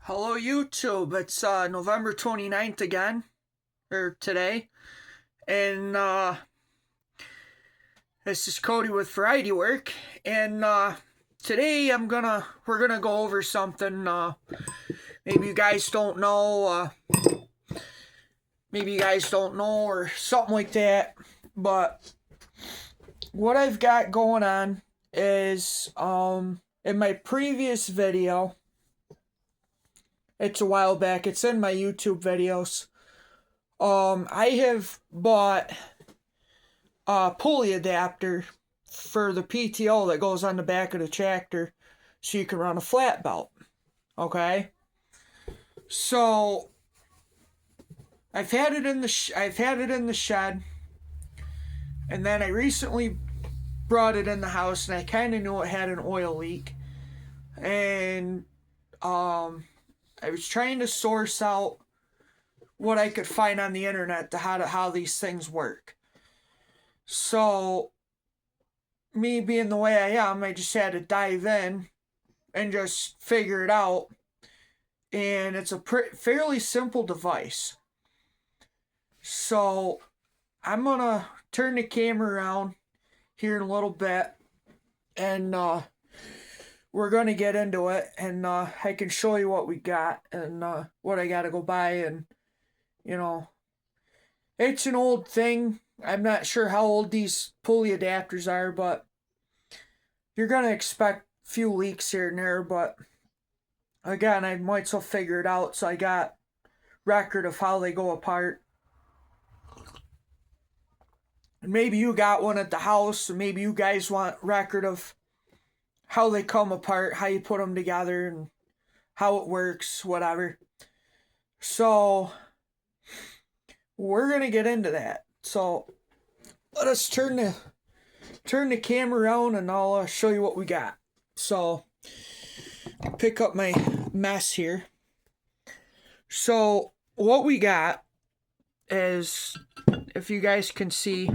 Hello YouTube, it's November 29th again, or today, and this is Cody with Variety Work, and today we're gonna go over something maybe you guys don't know, or something like that, but what I've got going on is, in my previous video, it's a while back. It's in my YouTube videos. I have bought a pulley adapter for the PTO that goes on the back of the tractor, so you can run a flat belt. Okay. So I've had it in the shed, and then I recently brought it in the house, and I kind of knew it had an oil leak, and I was trying to source out what I could find on the internet to how these things work. So, me being the way I am, I just had to dive in and just figure it out. And it's a fairly simple device. So, I'm gonna turn the camera around here in a little bit, and we're going to get into it, and I can show you what we got and what I got to go buy. And, it's an old thing. I'm not sure how old these pulley adapters are, but you're going to expect a few leaks here and there. But again, I might as well figure it out, so I got record of how they go apart. And maybe you got one at the house, and maybe you guys want record of how they come apart, how you put them together, and how it works, whatever. So, we're going to get into that. So, let us turn the camera around, and I'll show you what we got. So, pick up my mess here. So, what we got is, if you guys can see,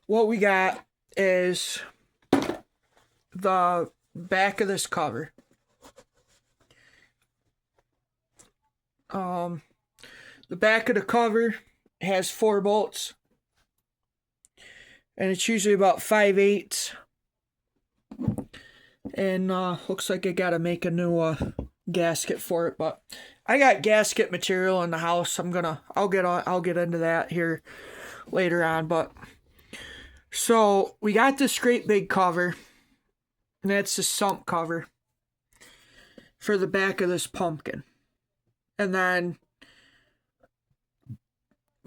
what we got is the back of this cover. The back of the cover has 4 bolts, and it's usually about 5/8. And looks like I gotta make a new gasket for it, but I got gasket material in the house. I'll get into that here later on. But so we got this great big cover, and that's the sump cover for the back of this pumpkin. And then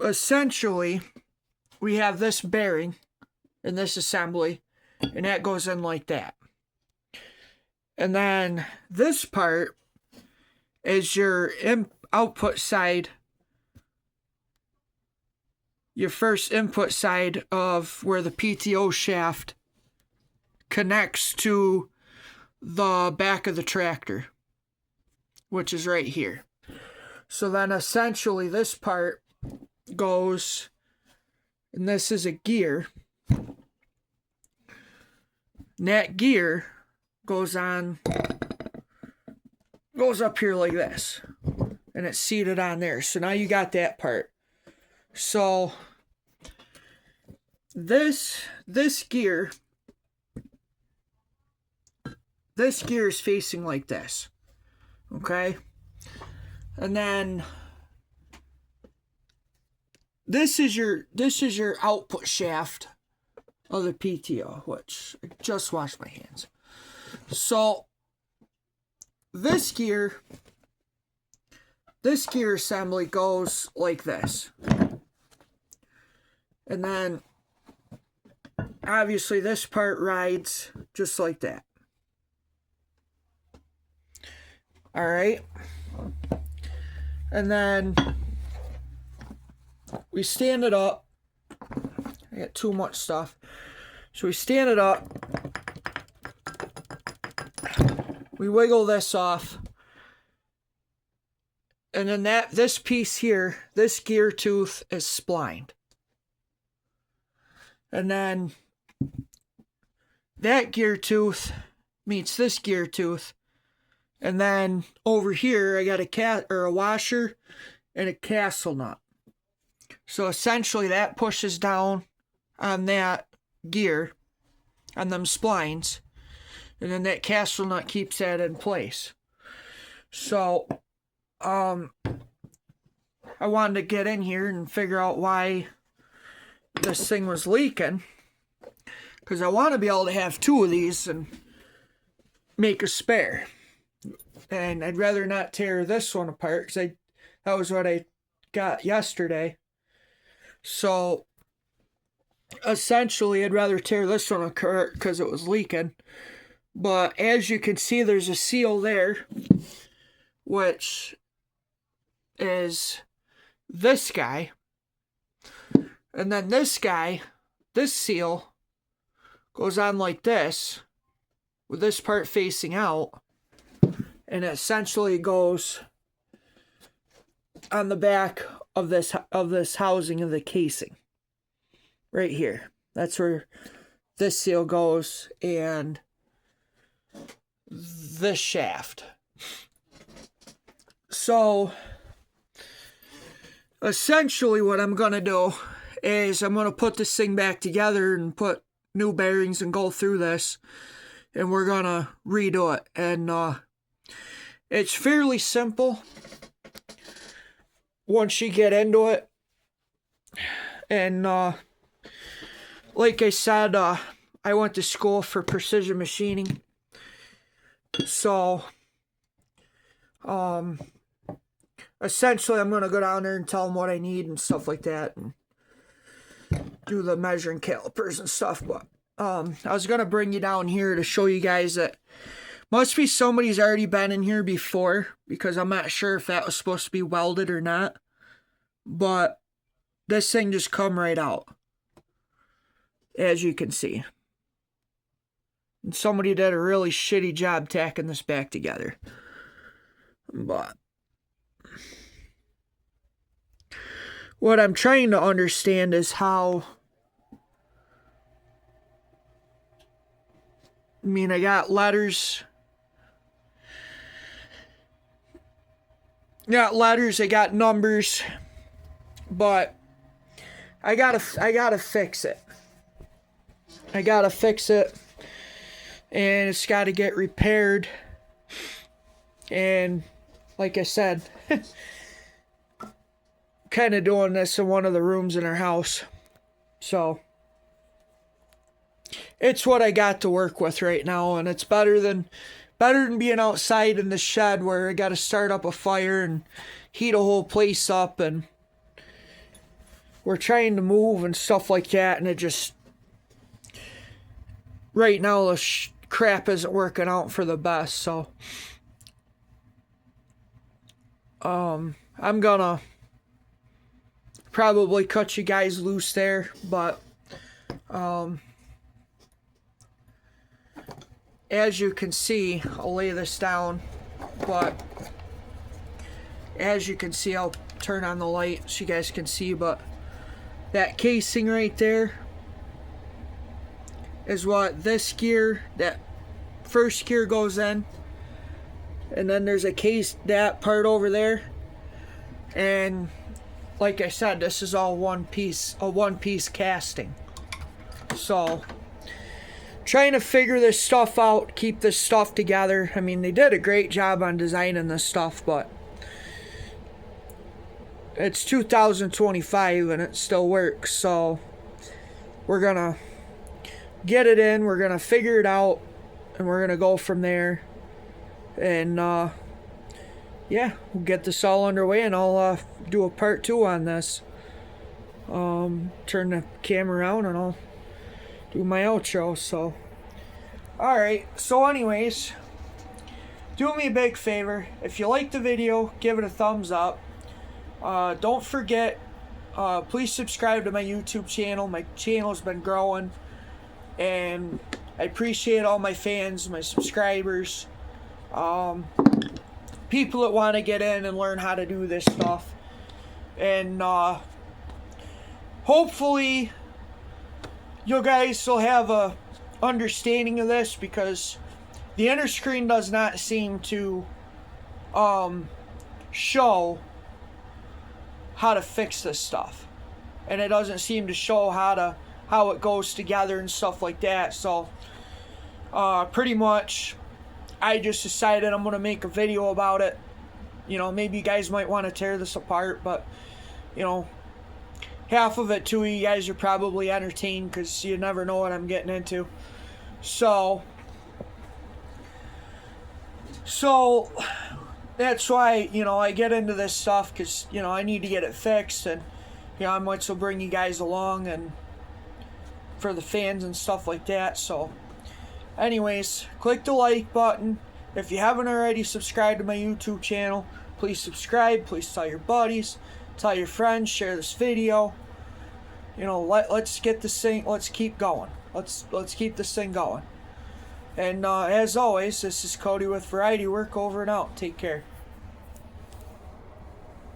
essentially we have this bearing and this assembly, and that goes in like that. And then this part is your output side, your first input side of where the PTO shaft connects to the back of the tractor, which is right here. So then essentially this part goes, and this is a gear, and that gear goes up here like this, and it's seated on there. So now you got that part. So this gear is facing like this, okay? And then this is your output shaft of the PTO, which I just washed my hands. So this gear assembly goes like this. And then obviously this part rides just like that. Alright. And then we stand it up. I got too much stuff. So we stand it up. We wiggle this off. And then this piece here, this gear tooth is splined. And then that gear tooth meets this gear tooth. And then over here I got a washer and a castle nut. So essentially that pushes down on that gear, on them splines, and then that castle nut keeps that in place. So I wanted to get in here and figure out why this thing was leaking, because I want to be able to have two of these and make a spare. And I'd rather not tear this one apart, because that was what I got yesterday. So essentially I'd rather tear this one apart because it was leaking. But as you can see, there's a seal there, which is this guy. And then this guy, this seal, goes on like this, with this part facing out. And it essentially goes on the back of this housing of the casing. Right here. That's where this seal goes, and this shaft. So essentially what I'm going to do is I'm going to put this thing back together and put new bearings and go through this, and we're going to redo it. And it's fairly simple once you get into it. And like I said, I went to school for precision machining. So essentially I'm going to go down there and tell them what I need and stuff like that, and do the measuring calipers and stuff. But I was going to bring you down here to show you guys that must be somebody's already been in here before, because I'm not sure if that was supposed to be welded or not. But this thing just come right out, as you can see. And somebody did a really shitty job tacking this back together. But what I'm trying to understand is how, I mean, I got letters. I got numbers, but I gotta fix it. I gotta fix it, and it's gotta get repaired. And like I said, kind of doing this in one of the rooms in our house. So it's what I got to work with right now, and it's better than being outside in the shed where I got to start up a fire and heat a whole place up, and we're trying to move and stuff like that, and it just, right now the crap isn't working out for the best. So I'm gonna probably cut you guys loose there, but as you can see, I'll lay this down, but as you can see, I'll turn on the light so you guys can see, but that casing right there is what this gear, that first gear goes in, and then there's a case, that part over there, and like I said, this is all one piece, a one-piece casting. So trying to figure this stuff out, keep this stuff together. I mean, they did a great job on designing this stuff, but it's 2025 and it still works. So we're gonna get it in, we're gonna figure it out, and we're gonna go from there. And yeah, we'll get this all underway, and I'll do a part 2 on this. Turn the camera around and I'll do my outro. So alright, so anyways, do me a big favor. If you like the video, give it a thumbs up. Don't forget, please subscribe to my YouTube channel. My channel's been growing, and I appreciate all my fans, my subscribers, people that want to get in and learn how to do this stuff. And hopefully you guys will have a understanding of this, because the enter screen does not seem to show how to fix this stuff, and it doesn't seem to show how it goes together and stuff like that. So pretty much I just decided I'm gonna make a video about it. You know, maybe you guys might want to tear this apart, but you know, half of it too, you guys are probably entertained because you never know what I'm getting into. So that's why, you know, I get into this stuff, because, you know, I need to get it fixed, and, you know, I might still bring you guys along and for the fans and stuff like that. So anyways, click the like button. If you haven't already subscribed to my YouTube channel, please subscribe. Please tell your buddies, tell your friends, share this video. You know, let's get this thing, let's keep going. Let's keep this thing going. And as always, this is Cody with Variety Work, over and out. Take care.